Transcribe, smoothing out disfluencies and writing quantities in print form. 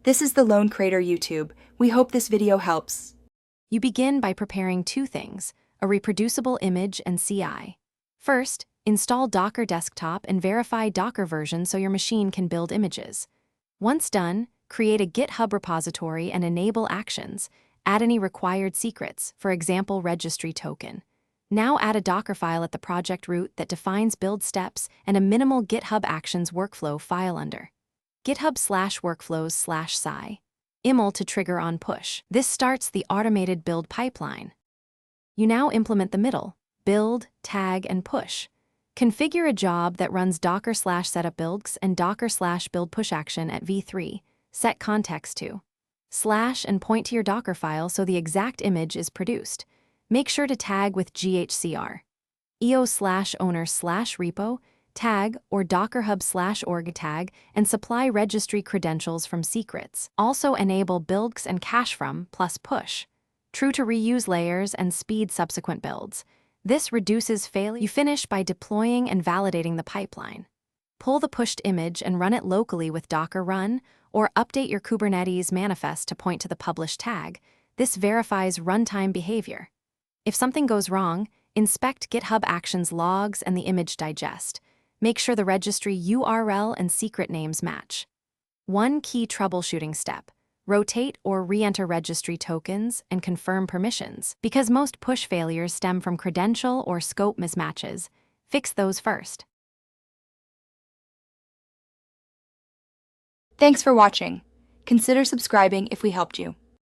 This is the Lone Creator YouTube. We hope this video helps. You begin by preparing two things, a reproducible image and CI. First, install Docker Desktop and verify Docker version so your machine can build images. Once done, create a GitHub repository and enable actions. Add any required secrets, for example, registry token. Now add a Docker file at the project root that defines build steps and a minimal GitHub Actions workflow file under GitHub/workflows/sci. IML to trigger on push. This starts the automated build pipeline. You now implement the middle, build, tag, and push. Configure a job that runs docker/setup builds and docker/build push action at v3. Set context to / and point to your Docker file so the exact image is produced. Make sure to tag with GHCR. eo/owner/repo, tag, or dockerhub/org tag, and supply registry credentials from secrets. Also enable builds and cache from plus push. True to reuse layers and speed subsequent builds. This reduces failure. You finish by deploying and validating the pipeline. Pull the pushed image and run it locally with Docker run, or update your Kubernetes manifest to point to the published tag. This verifies runtime behavior. If something goes wrong, inspect GitHub Actions logs and the image digest. Make sure the registry URL and secret names match. One key troubleshooting step: rotate or re-enter registry tokens and confirm permissions. Because most push failures stem from credential or scope mismatches, fix those first. Thanks for watching. Consider subscribing if we helped you.